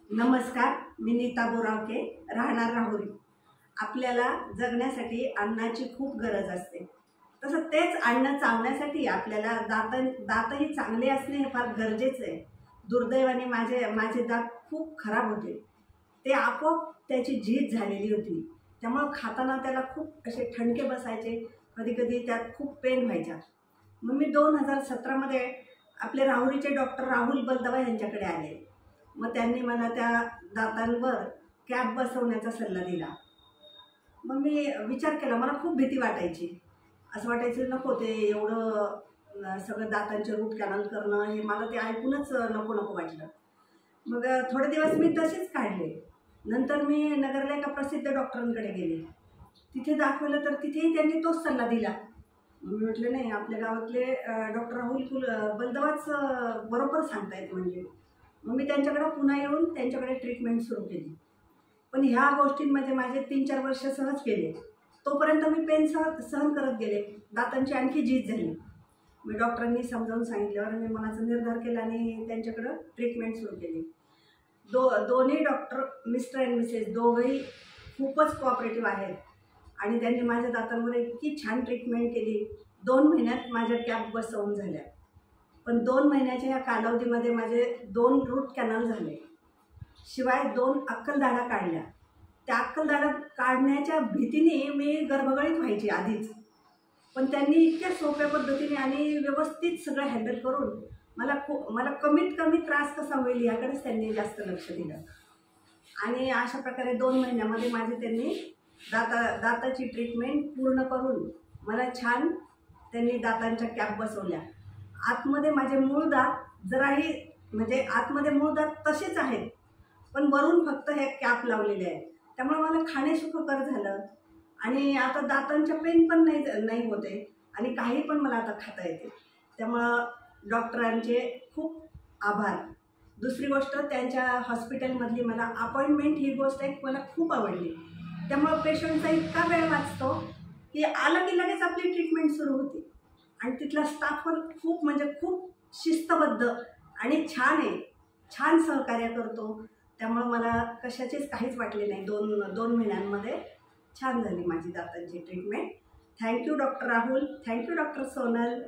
नमस्कार, मी नीता बोरावके, राहणार राहुरी। आपल्याला जगण्यासाठी अन्नाची खूप गरज असते। तसं तेच अन्न चावण्यासाठी आपल्याला दातही चांगले असणे हे फार गरजेचे आहे। दुर्दैवाने माझे दात खूप खराब होते। ते आपोआप त्याची झीज झालेली होती, त्यामुळे खाताना त्याला खूप असे ठणके बसायचे, कधी कधी त्यात खूप पेन व्हायचा। मग मी 2017 मध्ये आपले राहुरीचे डॉक्टर राहुल बलदवा यांच्याकडे आले। मग त्यांनी मला त्या दातांवर कॅप बसवण्याचा सल्ला दिला। मग मी विचार केला, मला खूप भीती वाटायची। असं वाटायचं नको ते एवढं सगळं दातांचे रूट कॅनल करणं, हे मला ते ऐकूनच नको नको वाटलं। मग थोडे दिवस मी तसेच काढले। नंतर मी नगरला एका प्रसिद्ध डॉक्टरांकडे गेले, तिथे दाखवलं तर तिथेही त्यांनी तोच सल्ला दिला। मी म्हटलं नाही, आपल्या गावातले डॉक्टर राहुल बलदवाच बरोबर सांगतायत म्हणजे। मग मी त्यांच्याकडे पुन्हा येऊन त्यांच्याकडे ट्रीटमेंट सुरू केली। पण ह्या गोष्टींमध्ये माझे 3-4 वर्ष सहज गेले। तोपर्यंत मी पेन सहन करत गेले, दातांची आणखी झीज झाली। मी डॉक्टरांनी समजावून सांगितल्यावर मी मनाचा निर्धार केला आणि त्यांच्याकडे ट्रीटमेंट सुरू केली। दोन्ही डॉक्टर, मिस्टर अँड मिसेस, दोघंही खूपच कोऑपरेटिव्ह आहेत आणि त्यांनी माझ्या दातांवर इतकी छान ट्रीटमेंट केली। 2 महिन्यात माझ्या कॅप बसवून झाल्या। पण 2 महिन्याच्या या कालावधीमध्ये माझे 2 रूट कॅनल झाले, शिवाय 2 अक्कलदाढा काढल्या। त्या अक्कलदाढा काढण्याच्या भीतीने मी गर्भगळीत व्हायची आधीच, पण त्यांनी इतक्या सोप्या पद्धतीने आणि व्यवस्थित सगळं हँडल करून मला कमीत कमी त्रास कसा होईल याकडेच त्यांनी जास्त लक्ष दिलं। आणि अशा प्रकारे 2 महिन्यामध्ये त्यांनी दाताची ट्रीटमेंट पूर्ण करून मला छान त्यांनी दातांच्या कॅप बसवल्या। आतमध्ये माझे मूळ दात जराही म्हणजे आतमध्ये मूळ दात तसेच आहेत, पण वरून फक्त हे कॅप लावलेले आहे। त्यामुळे मला खाणे सुखकर झालं आणि आता दातांच्या पेन पण नाही होते आणि काही पण मला आता खाता येते। त्यामुळं डॉक्टरांचे खूप आभार। दुसरी गोष्ट, त्यांच्या हॉस्पिटलमधली मला अपॉइंटमेंट ही गोष्ट एक मला खूप आवडली। त्यामुळं पेशंटचा इतका वेळ वाचतो की आलं की लगेच आपली ट्रीटमेंट सुरू होती आणि तिथला स्टाफ पण खूप म्हणजे खूप शिस्तबद्ध आणि छान आहे, छान सहकार्य करतो। त्यामुळे मला कशाचीच काहीच वाटले नाही। 2 महिन्यांमध्ये छान झाली माझी दातांची treatment. Thank you doctor Rahul, thank you doctor Sonal.